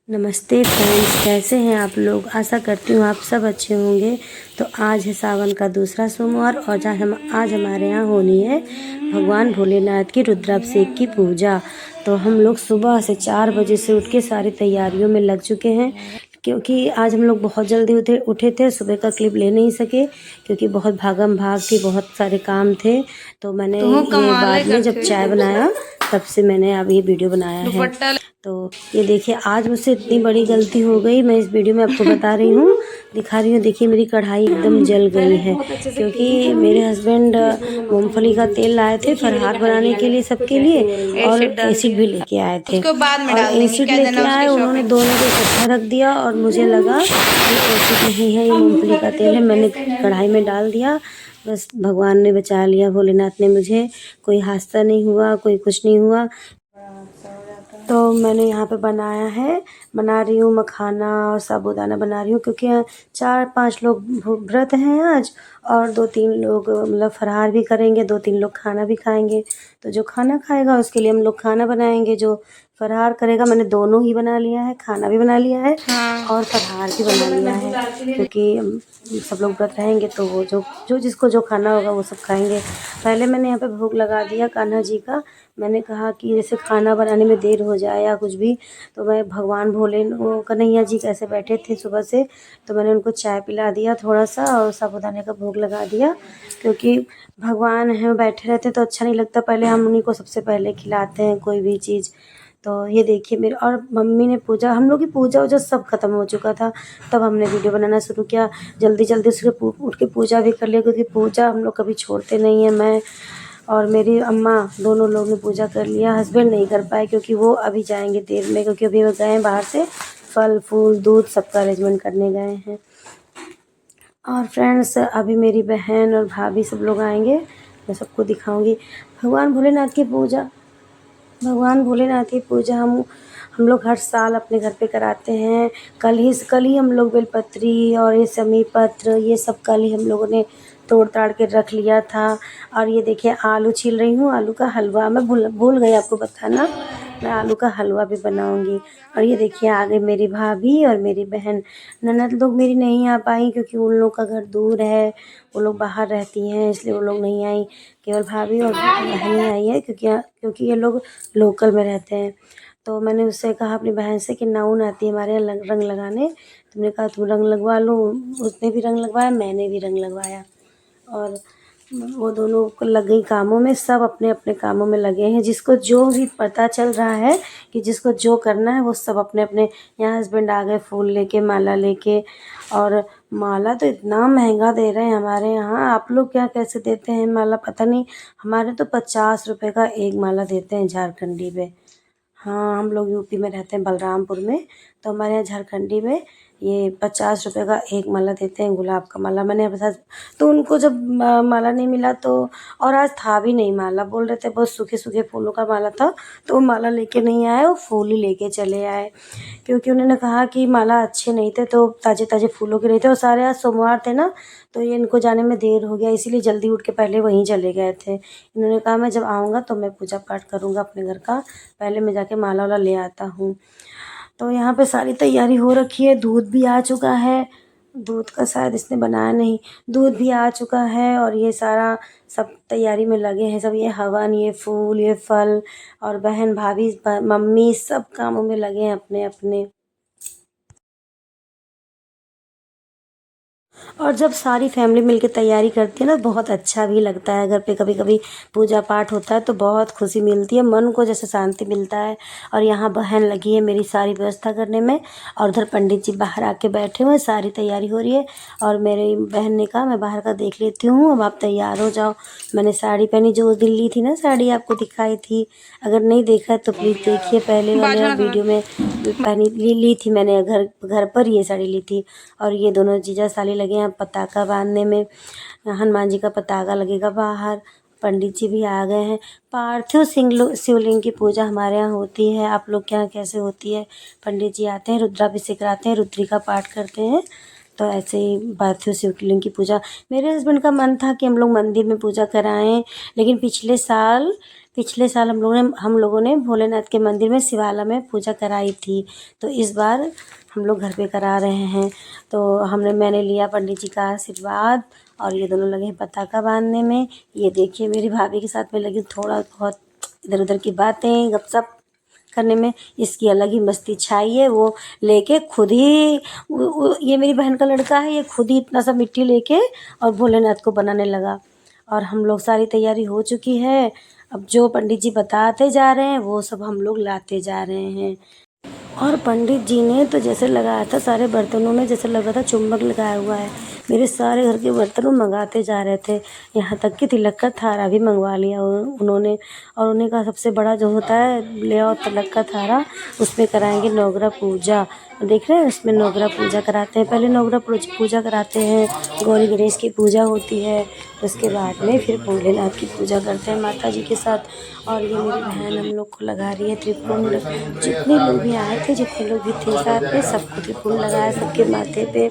नमस्ते फ्रेंड्स, कैसे हैं आप लोग। आशा करती हूँ आप सब अच्छे होंगे। तो आज है सावन का दूसरा सोमवार और आज हमारे यहाँ होनी है भगवान भोलेनाथ की रुद्राभिषेक की पूजा। तो हम लोग सुबह से 4 बजे से उठ के सारी तैयारियों में लग चुके हैं, क्योंकि आज हम लोग बहुत जल्दी उठे थे। सुबह का क्लिप ले नहीं सके क्योंकि बहुत भागम भाग थी, बहुत सारे काम थे। तो मैंने ये बाद में जब चाय बनाया तब से मैंने अब ये वीडियो बनाया है। तो ये देखिए, आज मुझसे इतनी बड़ी गलती हो गई। मैं इस वीडियो में आपको बता रही हूँ, दिखा रही हूँ। देखिए मेरी कढ़ाई एकदम जल गई है, क्योंकि मेरे हस्बैंड मूंगफली का तेल लाए थे फरहार बनाने के लिए सबके लिए, और एसिड भी लेके आए थे। और एसिड लेके आए, उन्होंने दोनों को इकट्ठा रख दिया और मुझे लगा कि एसिड नहीं है, ये मूंगफली का तेल है। मैंने कढ़ाई में डाल दिया, बस भगवान ने बचा लिया, भोलेनाथ ने मुझे। कोई हादसा नहीं हुआ, कोई कुछ नहीं हुआ। तो मैंने यहाँ पे बना रही हूँ मखाना और साबूदाना बना रही हूँ, क्योंकि 4-5 लोग व्रत हैं आज, और 2-3 लोग मतलब फरार भी करेंगे, 2-3 लोग खाना भी खाएंगे। तो जो खाना खाएगा उसके लिए हम लोग खाना बनाएंगे, जो फरार करेगा, मैंने दोनों ही बना लिया है, खाना भी बना लिया है और फरार भी बना लिया है, क्योंकि सब लोग व्रत रहेंगे तो वो जो जिसको जो खाना होगा वो सब खाएंगे। पहले मैंने यहाँ पे भोग लगा दिया कान्हा जी का। मैंने कहा कि जैसे खाना बनाने में देर हो जाए या कुछ भी, तो मैं भगवान भोले वो कन्हैया जी कैसे बैठे थे सुबह से, तो मैंने उनको चाय पिला दिया थोड़ा सा और साबूदाने का भोग लगा दिया, क्योंकि भगवान हैं बैठे रहते तो अच्छा नहीं लगता। पहले हम उन्हीं को सबसे पहले खिलाते हैं कोई भी चीज़। तो ये देखिए मेरे और मम्मी ने पूजा, हम लोग की पूजा वूजा सब खत्म हो चुका था, तब हमने वीडियो बनाना शुरू किया। जल्दी जल्दी उसके उठ के पूजा भी कर लिया, क्योंकि पूजा हम लोग कभी छोड़ते नहीं हैं। मैं और मेरी अम्मा दोनों लोग ने पूजा कर लिया। हस्बैंड नहीं कर पाए क्योंकि वो अभी जाएंगे देर में, क्योंकि अभी वो गए हैं बाहर से, फल फूल दूध सबका अरेंजमेंट करने गए हैं। और फ्रेंड्स, अभी मेरी बहन और भाभी सब लोग आएंगे, मैं सबको दिखाऊंगी भगवान भोलेनाथ की पूजा हम लोग हर साल अपने घर पे कराते हैं। कल ही हम लोग बेलपत्री और ये समी पत्र ये सब कल ही हम लोगों ने तोड़ ताड़ के रख लिया था। और ये देखिए आलू छील रही हूँ, आलू का हलवा। मैं भूल गई आपको बताना, मैं आलू का हलवा भी बनाऊंगी। और ये देखिए आ गई मेरी भाभी और मेरी बहन। ननद लोग मेरी नहीं आ पाई क्योंकि उन लोग का घर दूर है, वो लोग बाहर रहती हैं, इसलिए वो लोग नहीं आई। केवल भाभी और बहन ही आई है, क्योंकि ये लोग लोकल में रहते हैं। तो मैंने उससे कहा अपनी बहन से कि नाउन आती है हमारे यहाँ रंग लगाने। तुमने कहा तुम रंग लगवा लो। उसने भी रंग लगवाया, मैंने भी रंग लगवाया, और वो दोनों को लग गई कामों में। सब अपने अपने कामों में लगे हैं। जिसको जो भी पता चल रहा है कि जिसको जो करना है वो सब अपने अपने। यहाँ हस्बैंड आ गए फूल लेके, माला लेके। और माला तो इतना महंगा दे रहे हैं हमारे यहाँ। आप लोग क्या कैसे देते हैं माला पता नहीं। हमारे तो 50 रुपए का एक माला देते हैं झारखंडी पे। हाँ, हम लोग यूपी में रहते हैं, बलरामपुर में। तो हमारे यहाँ झारखंडी में ये 50 रुपए का एक माला देते हैं, गुलाब का माला। मैंने बता, तो उनको जब माला नहीं मिला तो, और आज था भी नहीं माला, बोल रहे थे बहुत सूखे सूखे फूलों का माला था, तो वो माला लेके नहीं आए, वो फूल ही लेके चले आए। क्योंकि उन्होंने कहा कि माला अच्छे नहीं थे, तो ताज़े ताज़े फूलों के नहीं थे, और सारे आज सोमवार थे ना, तो ये इनको जाने में देर हो गया, इसीलिए जल्दी उठ के पहले वहीं चले गए थे। इन्होंने कहा मैं जब आऊँगा तो मैं पूजा पाठ करूँगा अपने घर का, पहले मैं जाके माला वाला ले आता हूँ। तो यहाँ पे सारी तैयारी हो रखी है। दूध भी आ चुका है, दूध का शायद इसने बनाया नहीं। दूध भी आ चुका है, और ये सारा सब तैयारी में लगे हैं सब। ये हवन, ये फूल, ये फल, और बहन भाभी मम्मी सब कामों में लगे हैं अपने अपने। और जब सारी फैमिली मिलके तैयारी करती है ना, बहुत अच्छा भी लगता है। घर पे कभी कभी पूजा पाठ होता है तो बहुत खुशी मिलती है, मन को जैसे शांति मिलता है। और यहाँ बहन लगी है मेरी सारी व्यवस्था करने में, और उधर पंडित जी बाहर आके बैठे हुए हैं, सारी तैयारी हो रही है। और मेरी बहन ने कहा मैं बाहर का देख लेती हूँ, अब आप तैयार हो जाओ। मैंने साड़ी पहनी, जो उस दिन ली थी ना साड़ी, आपको दिखाई थी। अगर नहीं देखा है तो प्लीज़ देखिए, पहले वाले वीडियो में पहनी ली थी मैंने, घर घर पर ये साड़ी ली थी। और ये दोनों जीजा साली लगे हैं पताका बांधने में। हनुमान जी का पताका लगेगा बाहर। पंडित जी भी आ गए हैं। पार्थिव शिवलिंग की पूजा हमारे यहाँ होती है, आप लोग के यहाँ कैसे होती है। पंडित जी आते हैं, रुद्राभिषेक कराते हैं, रुद्री का पाठ करते हैं। तो ऐसे ही पार्थिव शिवलिंग की पूजा। मेरे हस्बैंड का मन था कि हम लोग मंदिर में पूजा कराएं, लेकिन पिछले साल पिछले साल हम लोगों ने भोलेनाथ के मंदिर में शिवाला में पूजा कराई थी, तो इस बार हम लोग घर पे करा रहे हैं। तो मैंने लिया पंडित जी का आशीर्वाद और ये दोनों लगे हैं पताका बांधने में। ये देखिए मेरी भाभी के साथ में लगी थोड़ा बहुत इधर उधर की बातें गपशप करने में। इसकी अलग ही मस्ती छाई है। वो लेके खुद ही ये मेरी बहन का लड़का है, ये खुद ही इतना सा मिट्टी लेके और भोलेनाथ को बनाने लगा। और हम लोग सारी तैयारी हो चुकी है। अब जो पंडित जी बताते जा रहे हैं वो सब हम लोग लाते जा रहे हैं। और पंडित जी ने तो जैसे लगाया था सारे बर्तनों में, जैसे लगा था चुम्बक लगाया हुआ है। मेरे सारे घर के बर्तन वो मंगाते जा रहे थे, यहाँ तक कि तिलक का थारा भी मंगवा लिया उन्होंने। और उन्हें कहा सबसे बड़ा जो होता है ले आओ तिलक का थारा, उसमें कराएंगे नवग्रह पूजा। देख रहे हैं उसमें नवग्रह पूजा कराते हैं। पहले नवग्रह पूजा कराते हैं, गौरी गणेश की पूजा होती है, उसके बाद में फिर भोलेनाथ की पूजा करते हैं माता जी के साथ। और ये मेरी बहन हम लोग को लगा रही है त्रिपुंड। जितने लोग भी आए थे, जितने लोग भी थे साथ में, सबको त्रिपुंड लगाया सबके माथे पे।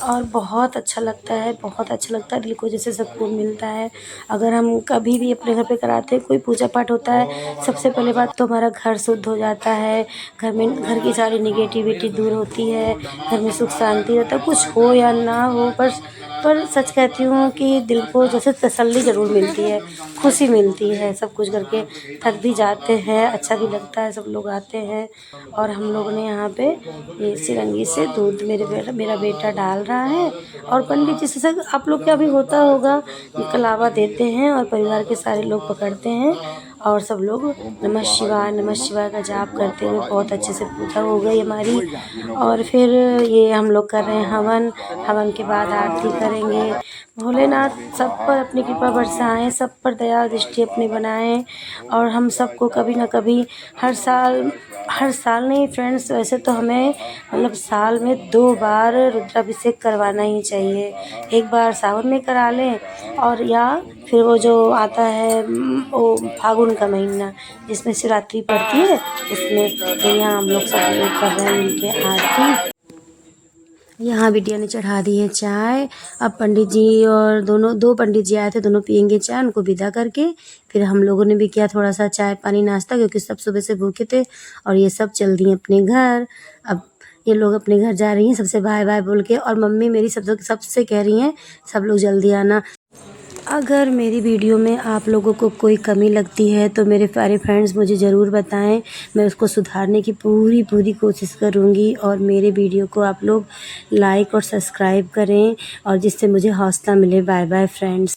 और बहुत अच्छा लगता है, बहुत अच्छा लगता है, दिल को जैसे सुकून मिलता है। अगर हम कभी भी अपने घर पे कराते हैं, कोई पूजा पाठ होता है, सबसे पहले बात तो हमारा घर शुद्ध हो जाता है। घर की सारी निगेटिविटी दूर होती है, घर में सुख शांति रहता है। कुछ हो या ना हो, पर सच कहती हूँ कि दिल को जैसे तसल्ली ज़रूर मिलती है, खुशी मिलती है। सब कुछ करके थक भी जाते हैं, अच्छा भी लगता है, सब लोग आते हैं। और हम लोगों ने यहाँ पे ये सिरंगी से दूध मेरा बेटा डाल रहा है। और पंडित जी से आप लोग क्या भी होता होगा, कलावा देते हैं और परिवार के सारे लोग पकड़ते हैं और सब लोग नमः शिवाय का जाप करते हुए बहुत अच्छे से पूजा हो गई हमारी। और फिर ये हम लोग कर रहे हैं हवन के बाद आरती करेंगे। भोलेनाथ सब पर अपनी कृपा बरसाएं, सब पर दया दृष्टि अपनी बनाएं। और हम सबको कभी ना कभी हर साल नहीं फ्रेंड्स, वैसे तो हमें मतलब साल में 2 बार रुद्राभिषेक करवाना ही चाहिए। एक बार सावन में करा लें और या फिर वो जो आता है वो फागुन का महीना जिसमें शिवरात्रि पड़ती है, उसमें तो यहाँ हम लोग सब लोग कर रहे हैं मिलके आरती। यहाँ बिटिया ने चढ़ा दी है चाय। अब पंडित जी और दो पंडित जी आए थे, दोनों पियेंगे चाय, उनको विदा करके फिर हम लोगों ने भी किया थोड़ा सा चाय पानी नाश्ता, क्योंकि सब सुबह से भूखे थे। और ये सब चल दी अपने घर। अब ये लोग अपने घर जा रही हैं सबसे बाय बाय बोल के। और मम्मी मेरी सबसे कह रही हैं सब लोग जल्दी आना। अगर मेरी वीडियो में आप लोगों को कोई कमी लगती है तो मेरे प्यारे फ्रेंड्स मुझे ज़रूर बताएं, मैं उसको सुधारने की पूरी कोशिश करूँगी। और मेरे वीडियो को आप लोग लाइक और सब्सक्राइब करें और जिससे मुझे हौसला मिले। Bye bye friends.